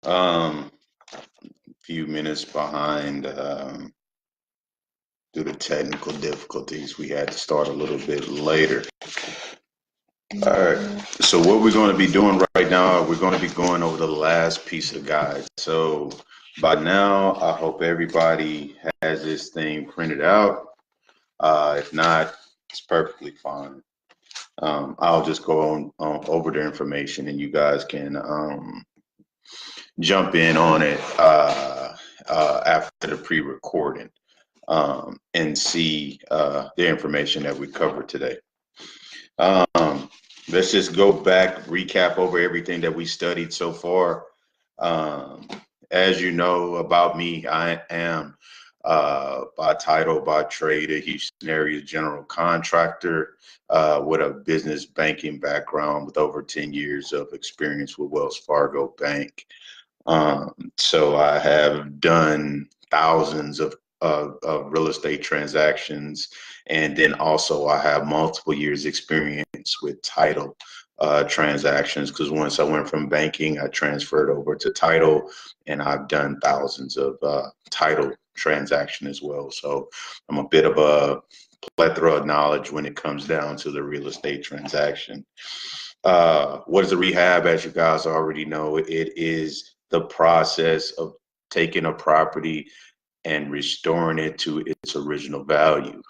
A few minutes behind due to technical difficulties. We had to start a little bit later. All right. So what we're going to be doing right now, we're going to be going over the last piece of the guide. So by now, I hope everybody has this thing printed out. If not, it's perfectly fine. I'll just go on over the information, and you guys can jump in on it after the pre-recording and see the information that we covered today. Um, let's just go back, recap over everything that we studied so far. Um, as you know about me, I am by title, by trade, a Houston area general contractor with a business banking background with over 10 years of experience with Wells Fargo Bank. So I have done thousands of real estate transactions, and then also I have multiple years experience with title transactions, because once I went from banking, I transferred over to title, and I've done thousands of title transaction as well. So I'm a bit of a plethora of knowledge when it comes down to the real estate transaction. What is a rehab? As you guys already know, it is the process of taking a property and restoring it to its original value.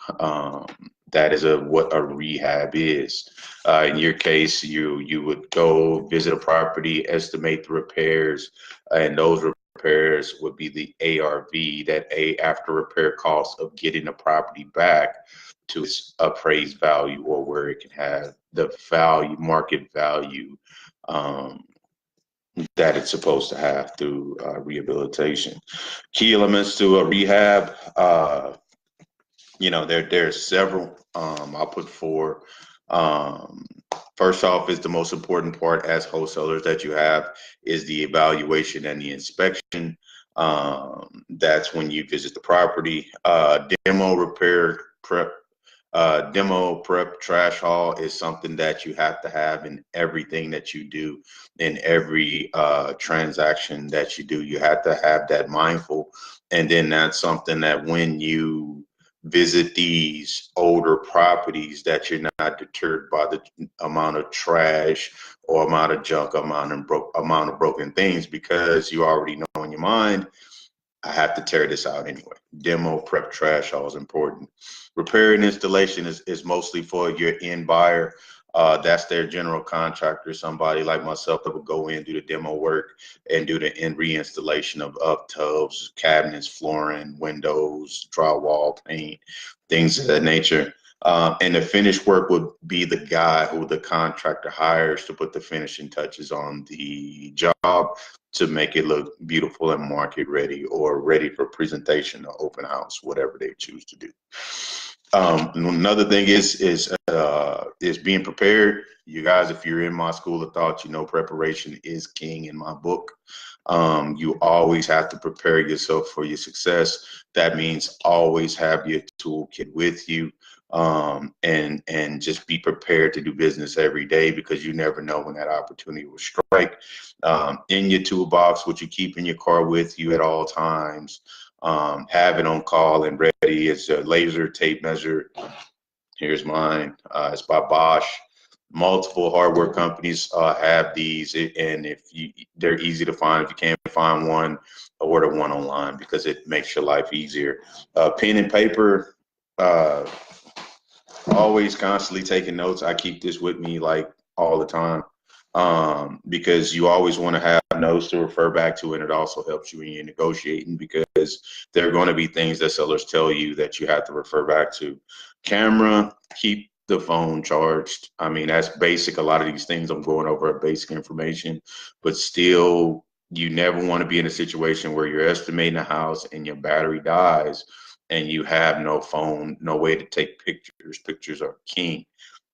That is what a rehab is. In your case, you would go visit a property, estimate the repairs, and those repairs would be the ARV, that a after repair cost of getting the property back to its appraised value, or where it can have the value, market value, um, that it's supposed to have through rehabilitation. Key elements to a rehab, there's several. I'll put four. Um, First off, is the most important part as wholesalers that you have is the evaluation and the inspection. That's when you visit the property. Demo, repair, prep. Demo, prep, trash haul is something that you have to have in everything that you do, in every transaction that you do. You have to have that mindful. And then that's something that when you visit these older properties, that you're not deterred by the amount of trash or amount of junk, amount of broken things, because you already know in your mind, I have to tear this out anyway. Demo, prep, trash haul is important. Repair and installation is mostly for your end buyer. That's their general contractor, somebody like myself that would go in, do the demo work, and do the reinstallation of tubs, cabinets, flooring, windows, drywall, paint, things of that nature. And the finished work would be the guy who the contractor hires to put the finishing touches on the job to make it look beautiful and market ready, or ready for presentation or open house, whatever they choose to do. Another thing is being prepared. You guys, if you're in my school of thought, you know preparation is king in my book. You always have to prepare yourself for your success. That means always have your toolkit with you, and just be prepared to do business every day, because you never know when that opportunity will strike. In your toolbox, what you keep in your car with you at all times. Have it on call and ready. It's a laser tape measure. Here's mine. It's by Bosch. Multiple hardware companies have these, and they're easy to find. If you can't find one, order one online, because it makes your life easier. Pen and paper. Always constantly taking notes. I keep this with me like all the time, because you always want to have notes to refer back to, and it also helps you when you're negotiating, because there are going to be things that sellers tell you that you have to refer back to. Camera, keep the phone charged. I mean, that's basic. A lot of these things I'm going over are basic information, but still, you never want to be in a situation where you're estimating a house and your battery dies and you have no phone, no way to take pictures. Pictures are king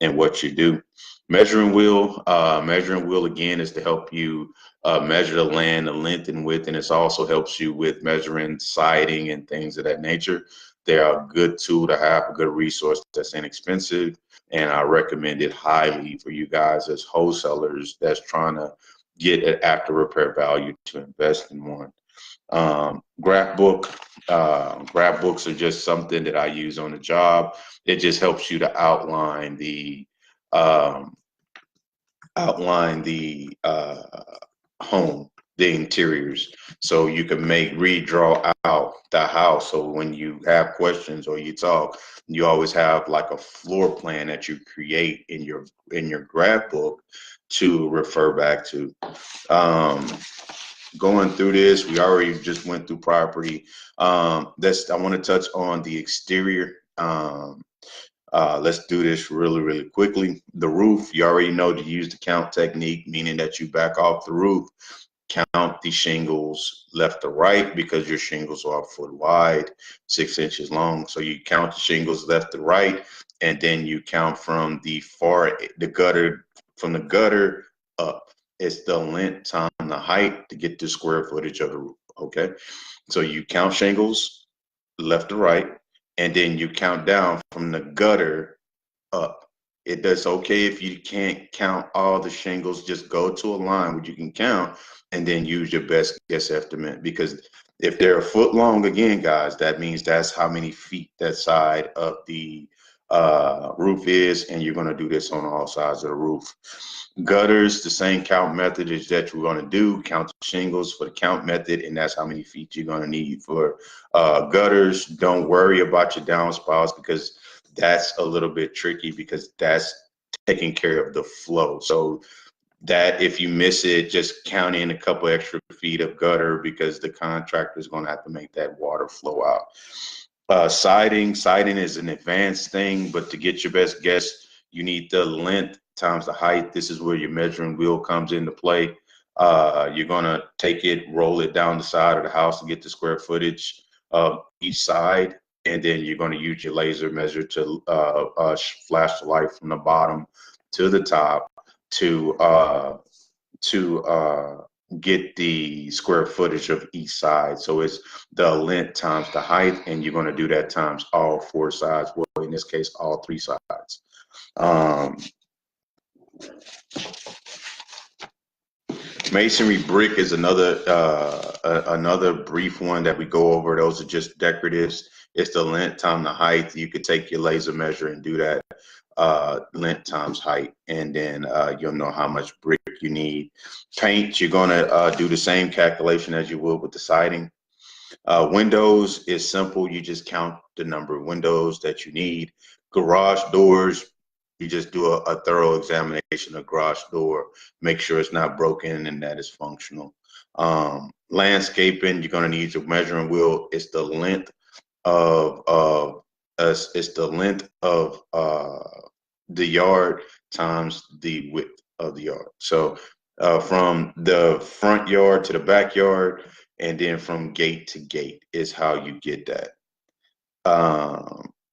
in what you do. Measuring wheel again is to help you measure the land, the length and width, and it also helps you with measuring siding and things of that nature. They are a good tool to have, a good resource that's inexpensive, and I recommend it highly for you guys as wholesalers that's trying to get an after repair value to invest in one. Graph book. Graph books are just something that I use on the job. It just helps you to um, outline the home, the interiors, so you can redraw out the house. So when you have questions or you talk, you always have like a floor plan that you create in your graph book to refer back to. Um, Going through this, we already just went through property. I want to touch on the exterior. Let's do this really, really quickly. The roof, you already know to use the count technique, meaning that you back off the roof, count the shingles left to right, because your shingles are a foot wide, 6 inches long. So you count the shingles left to right, and then you count from from the gutter up. It's the length times the height to get the square footage of the roof. Okay. So you count shingles left to right, and then you count down from the gutter up. It's okay if you can't count all the shingles, just go to a line where you can count and then use your best guess estimate. Because if they're a foot long, again, guys, that means that's how many feet that side of the roof is, and you're going to do this on all sides of the roof. Gutters, the same count method is that you're going to do. Count the shingles for the count method, and that's how many feet you're going to need for gutters. Don't worry about your downspouts, because that's a little bit tricky, because that's taking care of the flow. So that if you miss it, just count in a couple extra feet of gutter, because the contractor is going to have to make that water flow out. Siding is an advanced thing, but to get your best guess, you need the length times the height. This is where your measuring wheel comes into play. You're gonna take it, roll it down the side of the house to get the square footage of each side, and then you're gonna use your laser measure to flash the light from the bottom to the top to get the square footage of each side. So it's the length times the height, and you're going to do that times all four sides. Well, in this case, all three sides. Masonry brick is another brief one that we go over. Those are just decoratives. It's the length times the height. You could take your laser measure and do that length times height, and then you'll know how much brick you need. Paint, you're gonna do the same calculation as you would with the siding. Windows is simple. You just count the number of windows that you need. Garage doors, you just do a thorough examination of garage door, make sure it's not broken and that it's functional. Landscaping, you're gonna need your measuring wheel. It's the length of the yard times the width of the yard. So from the front yard to the backyard, and then from gate to gate is how you get that.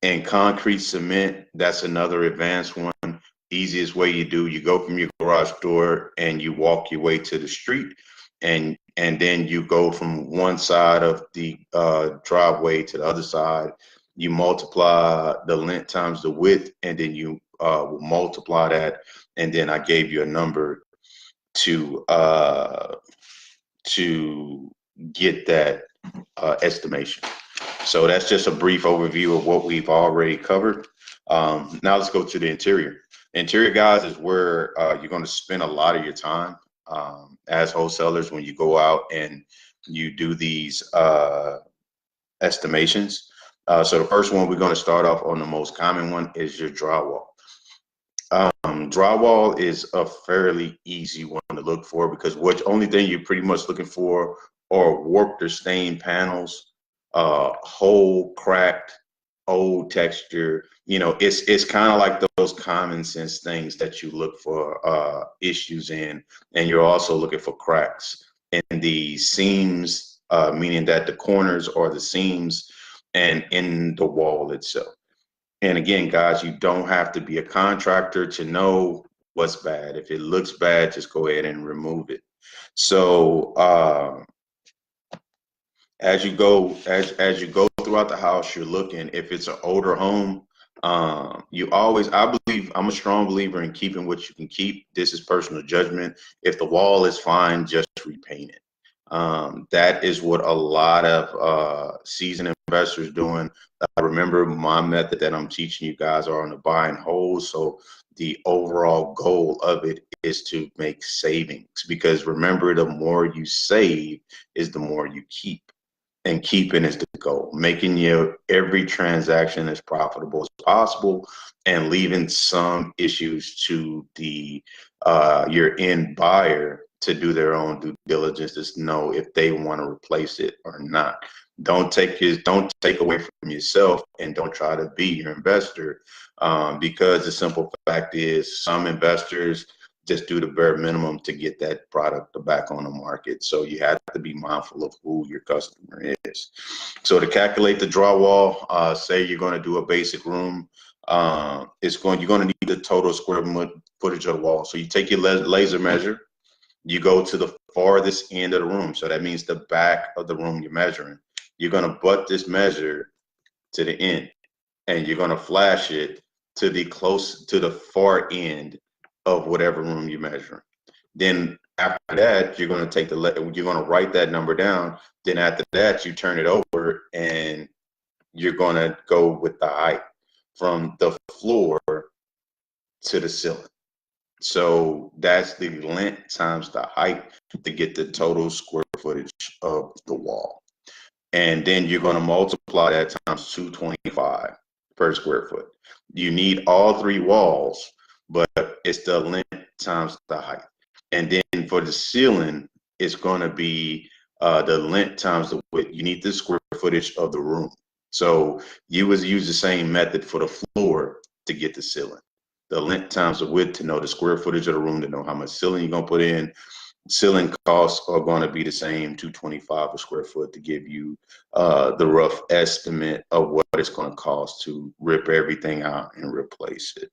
And concrete cement, that's another advanced one. Easiest way you go from your garage door and you walk your way to the street, and then you go from one side of the driveway to the other side. You multiply the length times the width, and then you will multiply that, and then I gave you a number to get that estimation. So that's just a brief overview of what we've already covered. Now let's go to the interior. Interior, guys, is where you're going to spend a lot of your time as wholesalers when you go out and you do these estimations. So the first one we're going to start off on, the most common one, is your drywall. Drywall is a fairly easy one to look for, because what only thing you're pretty much looking for are warped or stained panels, whole, cracked, old texture. You know, it's kind of like those common sense things that you look for issues in, and you're also looking for cracks in the seams, meaning that the corners or the seams, and in the wall itself. And again, guys, you don't have to be a contractor to know what's bad. If it looks bad, just go ahead and remove it. So as you go throughout the house, you're looking. If it's an older home, You always, I believe, I'm a strong believer in keeping what you can keep. This is personal judgment. If the wall is fine, just repaint it. That is what a lot of seasoned investors doing. I remember my method that I'm teaching you guys are on the buy and hold. So the overall goal of it is to make savings, because remember, the more you save is the more you keep. And keeping is the goal, making your every transaction as profitable as possible, and leaving some issues to the your end buyer to do their own due diligence to know if they want to replace it or not. Don't take away from yourself, and don't try to be your investor, because the simple fact is some investors just do the bare minimum to get that product back on the market. So you have to be mindful of who your customer is. So to calculate the drywall, say you're going to do a basic room, you're going to need the total square footage of the wall. So you take your laser measure, you go to the farthest end of the room. So that means the back of the room you're measuring. You're going to butt this measure to the end, and you're going to flash it to the far end of whatever room you're measuring. Then after that, you're going to write that number down. Then after that, you turn it over, and you're going to go with the height from the floor to the ceiling. So that's the length times the height to get the total square footage of the wall. And then you're going to multiply that times 225 per square foot. You need all three walls, but it's the length times the height. And then for the ceiling, it's going to be the length times the width. You need the square footage of the room. So you would use the same method for the floor to get the ceiling. The length times the width to know the square footage of the room, to know how much ceiling you're going to put in. Ceiling costs are going to be the same, 225 a square foot, to give you the rough estimate of what it's going to cost to rip everything out and replace it.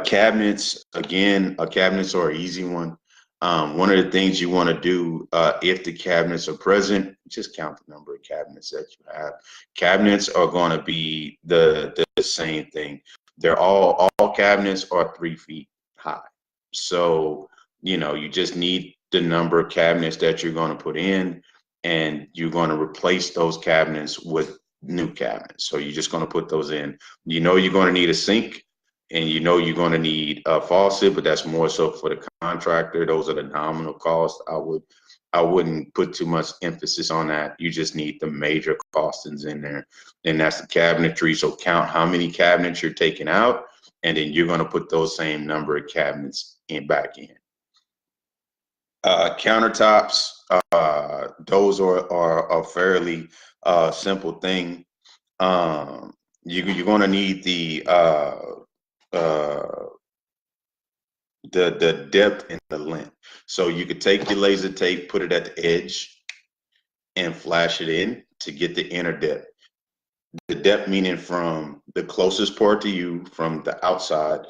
Cabinets, again, cabinets are an easy one. One of the things you want to do, if the cabinets are present, just count the number of cabinets that you have. Cabinets are going to be the same thing. They're all cabinets are 3 feet high. So, you just need the number of cabinets that you're going to put in, and you're going to replace those cabinets with new cabinets. So you're just going to put those in. You're going to need a sink, and you're going to need a faucet, but that's more so for the contractor. Those are the nominal costs. I wouldn't put too much emphasis on that. You just need the major costings in there, and that's the cabinetry. So count how many cabinets you're taking out, and then you're going to put those same number of cabinets back in. Countertops, those are a fairly simple thing. You're going to need the depth and the length. So you could take your laser tape, put it at the edge, and flash it in to get the inner depth. The depth meaning from the closest part to you from the outside.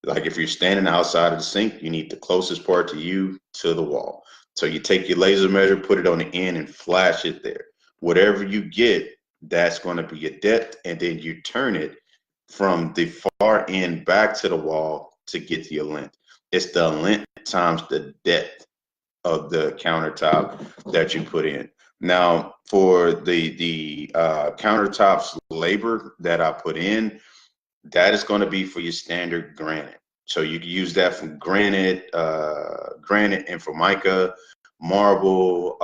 Like if you're standing outside of the sink, you need the closest part to you to the wall. So you take your laser measure, put it on the end, and flash it there. Whatever you get, that's going to be your depth, and then you turn it from the far end back to the wall to get to your length. It's the length times the depth of the countertop that you put in. Now, for the countertops labor that I put in, that is going to be for your standard granite. So you can use that for granite and Formica, marble,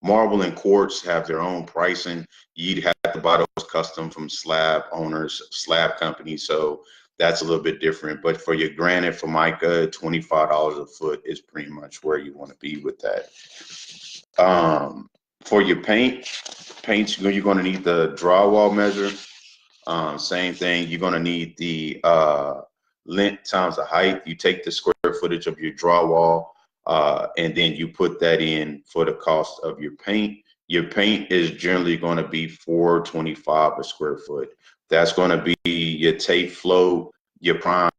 marble and quartz have their own pricing. You'd have to buy those custom from slab owners, slab companies. So that's a little bit different. But for your granite, Formica, $25 a foot is pretty much where you want to be with that. For your paints, you're going to need the drywall measure. Same thing. You're going to need the length times the height. You take the square footage of your drywall, and then you put that in for the cost of your paint. Your paint is generally going to be $4.25 a square foot. That's going to be your tape float, your prime.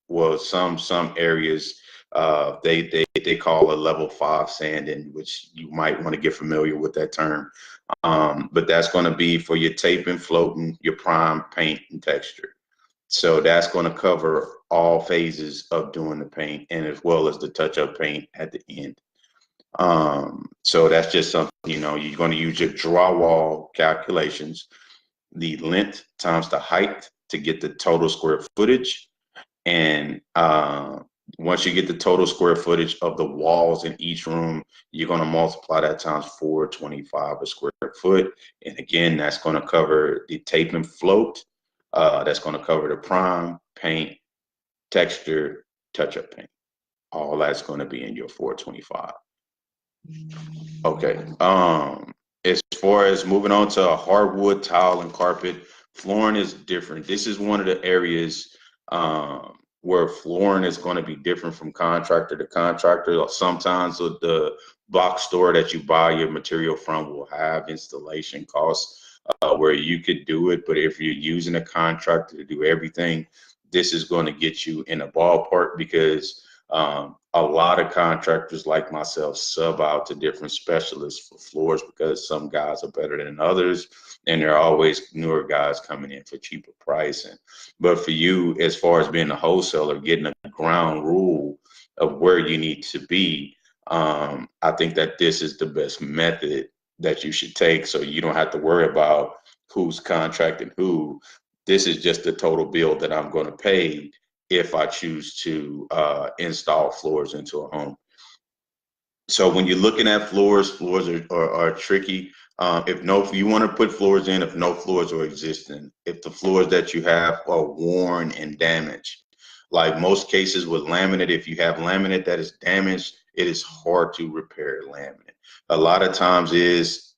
Well, some areas They call a level 5 sanding, which you might want to get familiar with that term. But that's going to be for your taping, floating, your prime, paint, and texture. So that's going to cover all phases of doing the paint, and as well as the touch-up paint at the end. So that's just something, you're going to use your drywall calculations, the length times the height to get the total square footage. And once you get the total square footage of the walls in each room, you're going to multiply that times 425 a square foot. And again, that's going to cover the tape and float. That's going to cover the prime, paint, texture, touch-up paint. All that's going to be in your 425. Okay. As far as moving on to hardwood, tile, and carpet, flooring is different. This is one of the areas where flooring is going to be different from contractor to contractor. Sometimes the box store that you buy your material from will have installation costs where you could do it, but if you're using a contractor to do everything, this is going to get you in a ballpark because a lot of contractors like myself sub out to different specialists for floors because some guys are better than others, and there are always newer guys coming in for cheaper pricing. But for you, as far as being a wholesaler, getting a ground rule of where you need to be, I think that this is the best method that you should take, so you don't have to worry about who's contracting who. This is just the total bill that I'm going to pay if I choose to install floors into a home. So when you're looking at floors are tricky. If you want to put floors in, if no floors are existing, if the floors that you have are worn and damaged, like most cases with laminate, if you have laminate that is damaged, it is hard to repair laminate. A lot of times is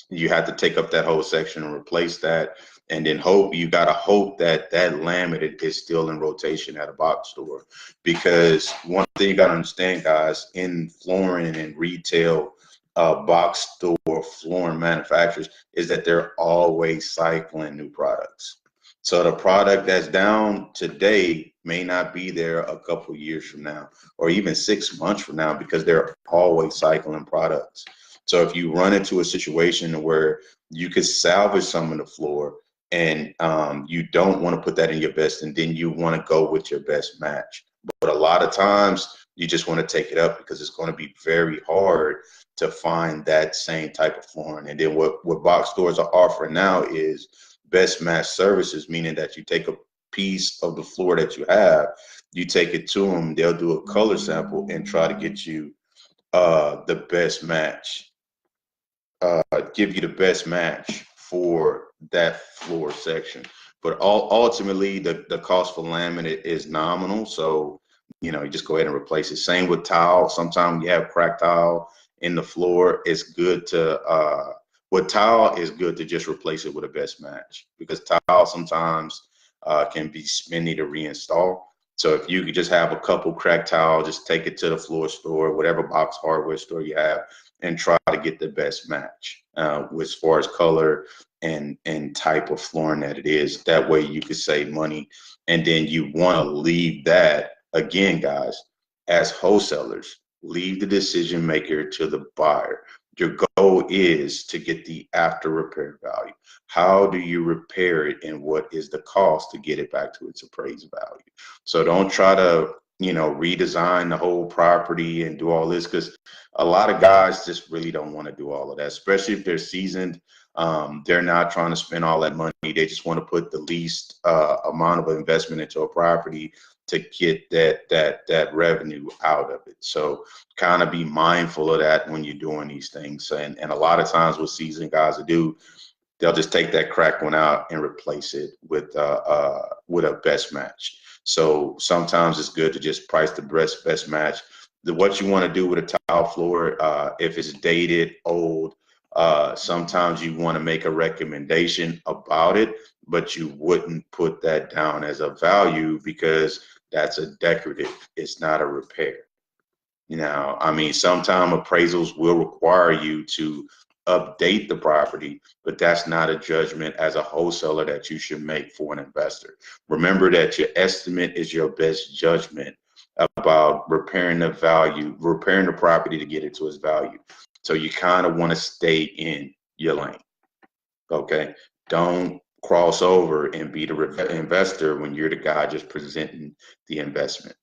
you have to take up that whole section and replace that, and then you got to hope that that laminate is still in rotation at a box store. Because one thing you got to understand, guys, in flooring and retail, box store flooring manufacturers, is that they're always cycling new products. So the product that's down today may not be there a couple years from now, or even 6 months from now, because they're always cycling products. So if you run into a situation where you could salvage some of the floor, and you don't want to put that in your best, and then you want to go with your best match. But a lot of times you just want to take it up because it's going to be very hard to find that same type of flooring. And then what box stores are offering now is best match services, meaning that you take a piece of the floor that you have, you take it to them, they'll do a color sample and try to get you the best match, give you the best match for that floor section. But ultimately, the cost for laminate is nominal. So, you just go ahead and replace it. Same with tile. Sometimes you have cracked tile in the floor. It's good to, with tile, is good to just replace it with a best match, because tile sometimes can be spendy to reinstall. So if you could just have a couple cracked tile, just take it to the floor store, whatever box hardware store you have, and try to get the best match as far as color and type of flooring that it is. That way you could save money. And then you want to leave that, again, guys, as wholesalers, leave the decision maker to the buyer. Your goal is to get the after repair value. How do you repair it, and what is the cost to get it back to its appraised value? So don't try to, redesign the whole property and do all this, because a lot of guys just really don't want to do all of that, especially if they're seasoned. They're not trying to spend all that money. They just want to put the least amount of investment into a property to get that revenue out of it. So kind of be mindful of that when you're doing these things. And a lot of times what seasoned guys will do, they'll just take that cracked one out and replace it with a best match. So sometimes it's good to just price the best match. What you want to do with a tile floor, if it's dated, old, sometimes you want to make a recommendation about it, but you wouldn't put that down as a value because that's a decorative. It's not a repair. Now, I mean, sometimes appraisals will require you to update the property, but that's not a judgment as a wholesaler that you should make for an investor. Remember that your estimate is your best judgment about repairing repairing the property to get it to its value. So you kind of want to stay in your lane. Okay. Don't cross over and be the investor when you're the guy just presenting the investment.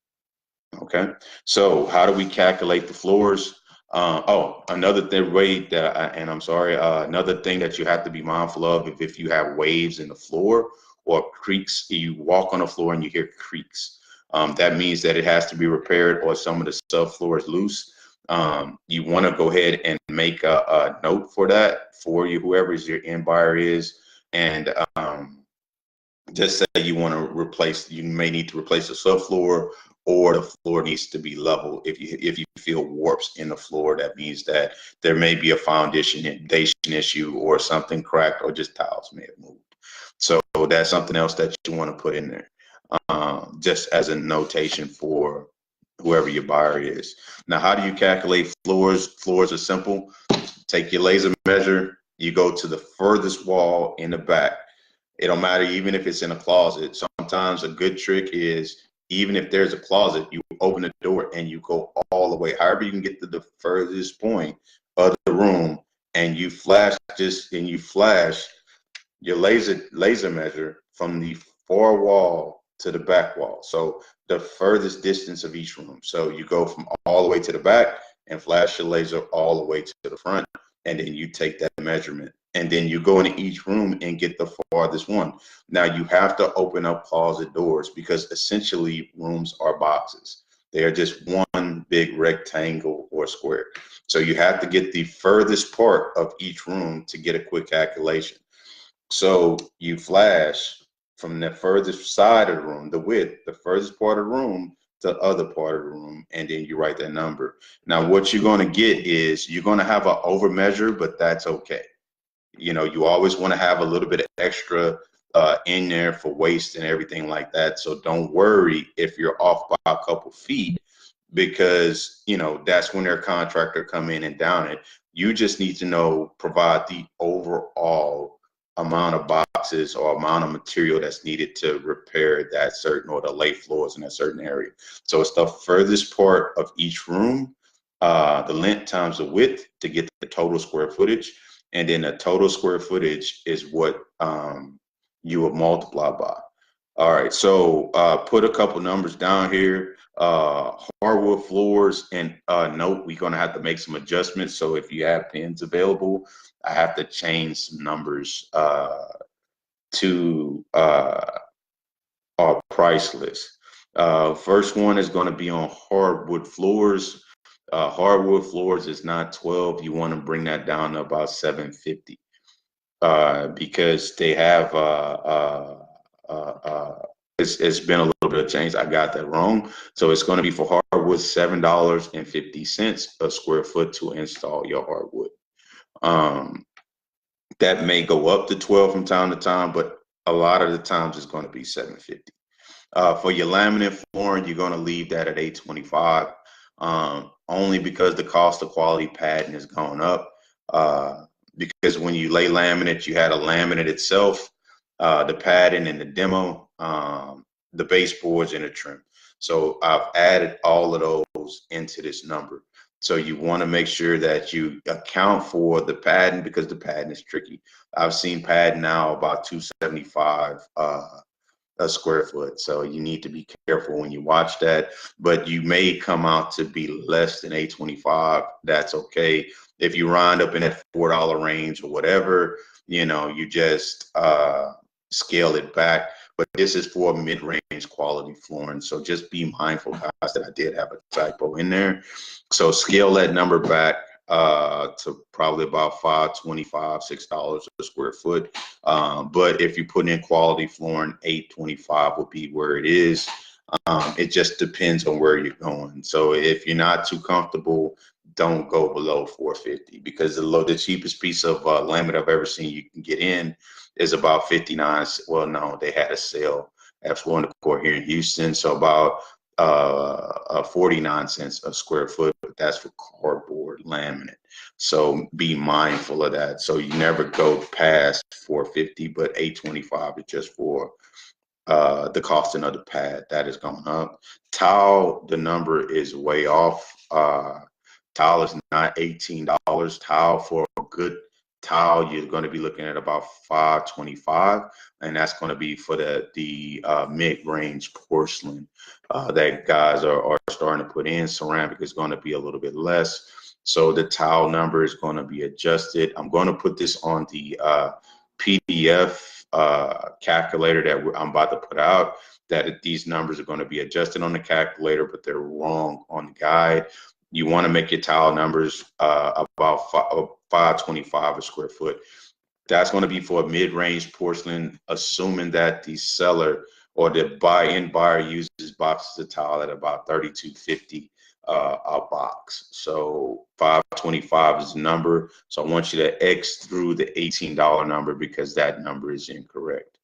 Okay. So how do we calculate the floors? Another way that, I'm sorry, another thing that you have to be mindful of, if you have waves in the floor or creaks, you walk on the floor and you hear creaks. That means that it has to be repaired or some of the subfloor is loose. You want to go ahead and make a note for that for you, whoever your end buyer is, and just say you want to replace, you may need to replace the subfloor, or the floor needs to be level. If you feel warps in the floor, that means that there may be a foundation issue or something cracked, or just tiles may have moved. So that's something else that you want to put in there, just as a notation for whoever your buyer is. Now, how do you calculate floors? Floors are simple. Take your laser measure, you go to the furthest wall in the back. It don't matter even if it's in a closet. Sometimes a good trick is, even if there's a closet, you open the door and you go all the way, however you can get to the furthest point of the room, and you flash your laser measure from the far wall to the back wall. So the furthest distance of each room. So you go from all the way to the back and flash your laser all the way to the front, and then you take that measurement. And then you go into each room and get the farthest one. Now you have to open up closet doors, because essentially rooms are boxes. They are just one big rectangle or square. So you have to get the furthest part of each room to get a quick calculation. So you flash from the furthest side of the room, the width, the furthest part of the room, to the other part of the room, and then you write that number. Now, what you're going to get is you're going to have an over measure, but that's okay. You know, you always want to have a little bit of extra in there for waste and everything like that. So don't worry if you're off by a couple feet, because, you know, that's when their contractor come in and down it. You just need to provide the overall amount of boxes or amount of material that's needed to repair that certain, or to lay floors in a certain area. So it's the furthest part of each room, the length times the width, to get the total square footage. And then the total square footage is what you will multiply by. All right, so put a couple numbers down here. Hardwood floors, and note, we're going to have to make some adjustments. So if you have pens available, I have to change some numbers to our price list. First one is going to be on hardwood floors. Hardwood floors is not 12. You want to bring that down to about 750, because they have it's been a little bit of change. I got that wrong. So it's going to be for hardwood $7.50 a square foot to install your hardwood. That may go up to 12 from time to time, but a lot of the times it's going to be 750. For your laminate flooring, you're going to leave that at 825, only because the cost of quality padding has gone up. Because when you lay laminate, you had a laminate itself, the padding and the demo, the baseboards, and the trim. So I've added all of those into this number. So you want to make sure that you account for the padding, because the padding is tricky. I've seen padding now about 275 a square foot. So you need to be careful when you watch that, but you may come out to be less than 825. That's okay. If you round up in that $4 range or whatever, you know, you just scale it back. But this is for mid-range quality flooring. So just be mindful, guys, that I did have a typo in there. So scale that number back to probably about $5.25, $6 a square foot. But if you put in quality flooring, $8.25 will be where it is. It just depends on where you're going. So if you're not too comfortable, don't go below $4.50, because the cheapest piece of laminate I've ever seen you can get in is about 59. Well, no, they had a sale at Floor & Decor here in Houston, so about 49 cents a square foot, but that's for cardboard laminate. So be mindful of that. So you never go past 450, but 825 is just for the costing of the pad that is going up. Tile, the number is way off. Tile is not $18. Tile for a good tile, you're going to be looking at about $5.25, and that's going to be for the mid-range porcelain that guys are starting to put in. Ceramic is going to be a little bit less. So the tile number is going to be adjusted. I'm going to put this on the PDF calculator that I'm about to put out, that these numbers are going to be adjusted on the calculator, but they're wrong on the guide. You want to make your tile numbers about $5.25 a square foot. That's going to be for a mid-range porcelain, assuming that the seller or the buy-in buyer uses boxes of tile at about $32.50 a box. So $5.25 is the number. So I want you to X through the $18 number because that number is incorrect.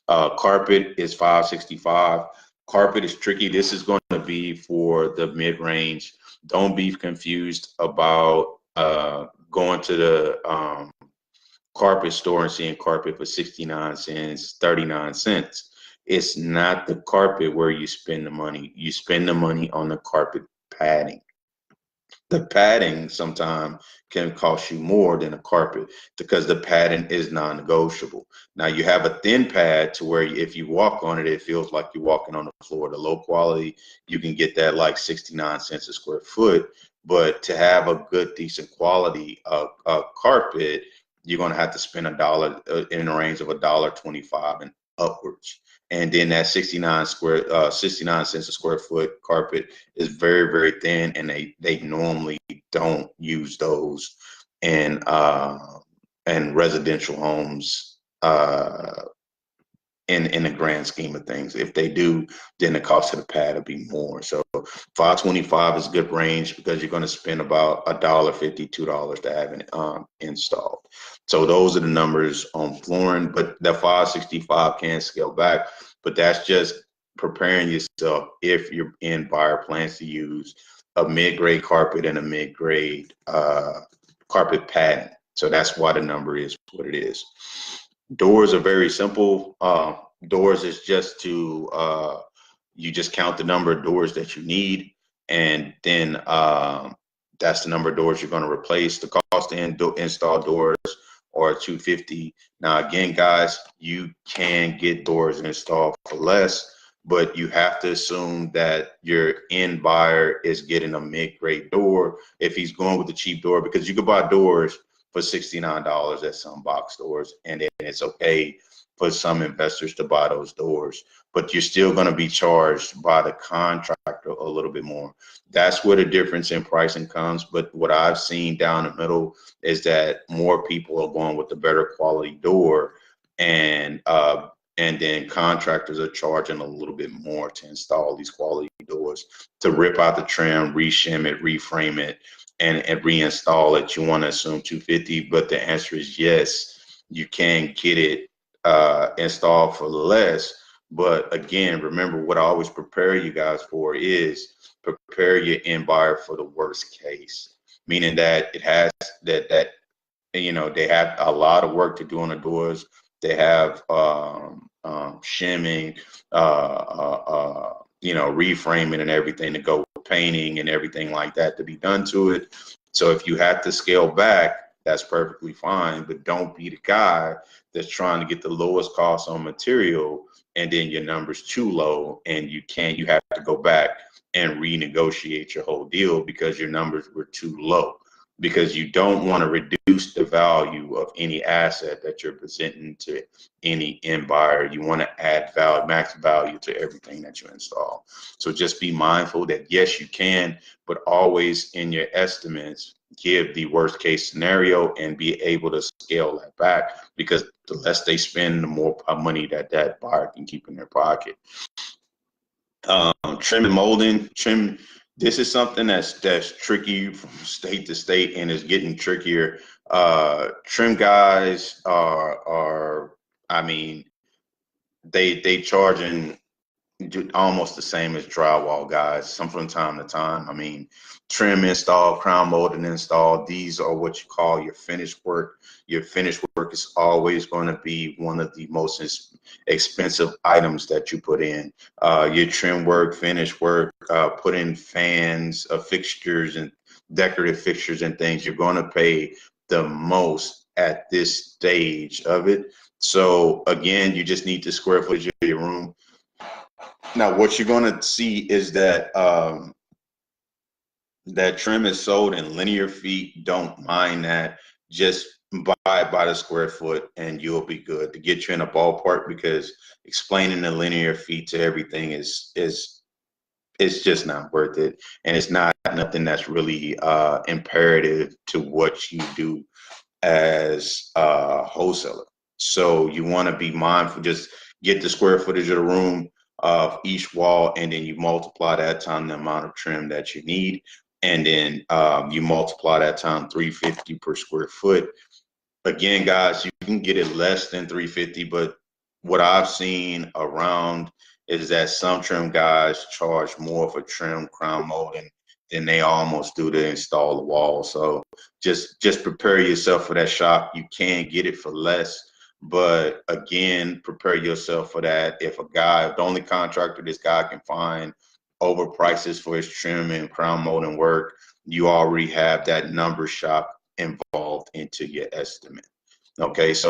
Carpet is $5.65. Carpet is tricky. This is going to be for the mid-range. Don't be confused about going to the carpet store and seeing carpet for 69 cents, 39 cents. It's not the carpet where you spend the money. You spend the money on the carpet padding. The padding sometimes can cost you more than a carpet because the padding is non-negotiable. Now you have a thin pad to where if you walk on it, it feels like you're walking on the floor. The low quality, you can get that like 69 cents a square foot. But to have a good, decent quality carpet, you're going to have to spend $1 in the range of $1.25 and upwards. And then that 69 cents a square foot carpet is very, very thin, and they normally don't use those in residential homes in the grand scheme of things. If they do, then the cost of the pad will be more. So $5.25 is a good range because you're going to spend about $1.50, $2 to have it installed. So those are the numbers on flooring, but the $5.65 can scale back, but that's just preparing yourself if your end buyer plans to use a mid-grade carpet and a mid-grade carpet padding. So that's why the number is what it is. Doors are very simple. Doors is just to you just count the number of doors that you need, and then that's the number of doors you're going to replace. The cost to install doors are $250. Now again, guys, you can get doors installed for less, but you have to assume that your end buyer is getting a mid-grade door if he's going with the cheap door, because you could buy doors for $69 at some box stores, and then it's okay for some investors to buy those doors, but you're still going to be charged by the contractor a little bit more. That's where the difference in pricing comes. But what I've seen down the middle is that more people are going with the better quality door, and then contractors are charging a little bit more to install these quality doors, to rip out the trim, reshim it, reframe it, and reinstall it. You want to assume $250, but the answer is yes, you can get it installed for less. But again, remember what I always prepare you guys for is prepare your end buyer for the worst case, meaning that it has that they have a lot of work to do on the doors. They have shimming, reframing and everything to go with painting and everything like that to be done to it. So if you have to scale back, that's perfectly fine, but don't be the guy that's trying to get the lowest cost on material and then your number's too low and you have to go back and renegotiate your whole deal because your numbers were too low. Because you don't want to reduce the value of any asset that you're presenting to any end buyer. You want to add value, max value to everything that you install. So just be mindful that yes, you can, but always in your estimates, give the worst case scenario and be able to scale that back, because the less they spend, the more money that buyer can keep in their pocket. Trim and molding. This is something that's tricky from state to state and is getting trickier. Trim guys are I mean, they charging almost the same as drywall, guys. Some from time to time. I mean, trim install, crown molding install. These are what you call your finished work. Your finished work is always going to be one of the most expensive items that you put in. Your trim work, finish work, put in fans, fixtures, and decorative fixtures and things. You're going to pay the most at this stage of it. So again, you just need the square footage of your room. Now, what you're going to see is that that trim is sold in linear feet. Don't mind that. Just buy it by the square foot, and you'll be good to get you in a ballpark. Because explaining the linear feet to everything is it's just not worth it, and it's not nothing that's really imperative to what you do as a wholesaler. So you want to be mindful. Just get the square footage of the room of each wall, and then you multiply that time the amount of trim that you need, and then you multiply that time 350 per square foot. Again, guys, you can get it less than 350, but what I've seen around is that some trim guys charge more for trim crown molding than they almost do to install the wall. So just prepare yourself for that shock. You can get it for less, but again, prepare yourself for that. If the only contractor this guy can find over prices for his trim and crown molding work, you already have that number shock involved into your estimate. Okay, so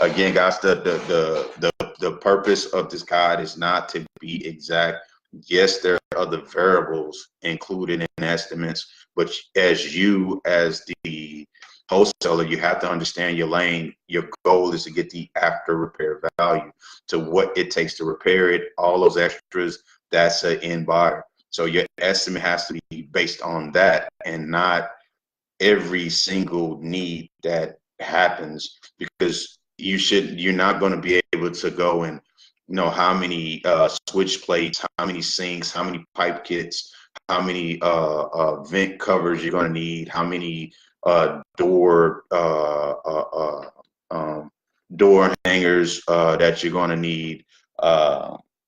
again, guys, the purpose of this guide is not to be exact. Yes, there are other variables included in estimates, but as the wholesaler, you have to understand your lane. Your goal is to get the after repair value to what it takes to repair it. All those extras, that's an end buyer. So your estimate has to be based on that and not every single need that happens, because you're not going to be able to go and know how many switch plates, how many sinks, how many pipe kits, how many vent covers you're going to need, how many door door hangers that you're going to need.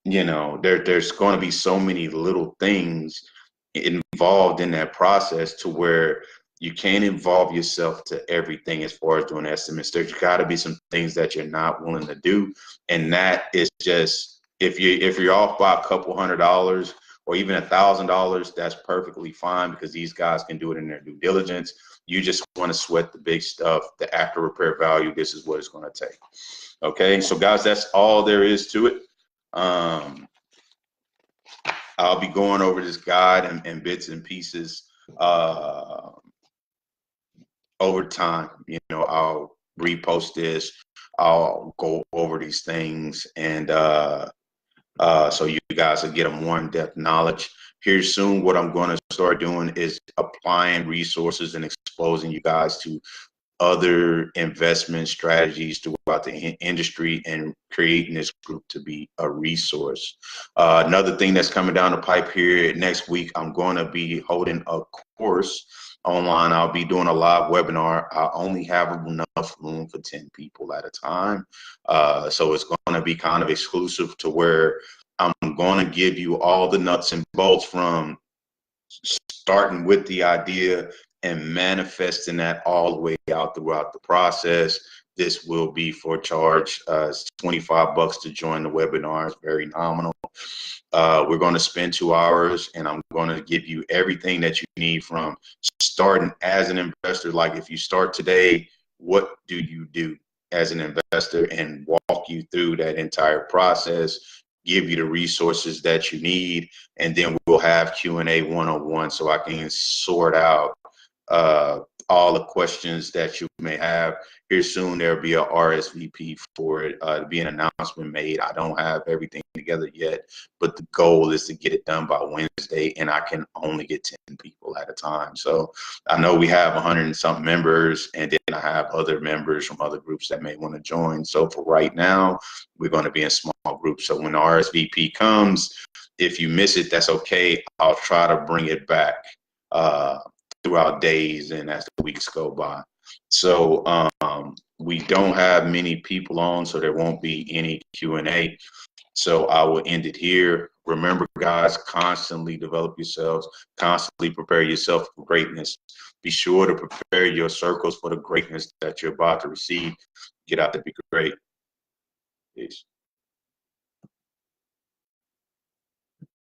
There's going to be so many little things involved in that process to where you can't involve yourself to everything as far as doing estimates. There's got to be some things that you're not willing to do, and that is just if you're off by a couple $100 or even $1,000, that's perfectly fine, because these guys can do it in their due diligence. You just want to sweat the big stuff, the after repair value. This is what it's going to take. Okay, so guys, that's all there is to it. I'll be going over this guide and bits and pieces over time. I'll repost this. I'll go over these things, and so you guys will get a more in-depth knowledge. Here soon, what I'm going to start doing is applying resources and exposing you guys to other investment strategies throughout the industry and creating this group to be a resource. Another thing that's coming down the pipe here next week, I'm going to be holding a course online. I'll be doing a live webinar. I only have enough room for 10 people at a time. So it's going to be kind of exclusive to where I'm going to give you all the nuts and bolts from starting with the idea and manifesting that all the way out throughout the process. This will be for charge. It's $25 to join the webinar. It's very nominal. We're going to spend 2 hours, and I'm going to give you everything that you need from starting as an investor. Like, if you start today, what do you do as an investor, and walk you through that entire process, give you the resources that you need, and then we'll have Q&A one-on-one, so I can sort out all the questions that you may have. Here soon, there'll be a RSVP for it to be an announcement made. I don't have everything together yet, but the goal is to get it done by Wednesday, and I can only get 10 people at a time. So I know we have 100 and something members, and then I have other members from other groups that may want to join. So for right now, we're going to be in small groups. So when the RSVP comes, if you miss it, that's okay. I'll try to bring it back throughout days and as the weeks go by. So we don't have many people on, so there won't be any Q&A. So I will end it here. Remember, guys, constantly develop yourselves, constantly prepare yourself for greatness. Be sure to prepare your circles for the greatness that you're about to receive. Get out to be great. Peace.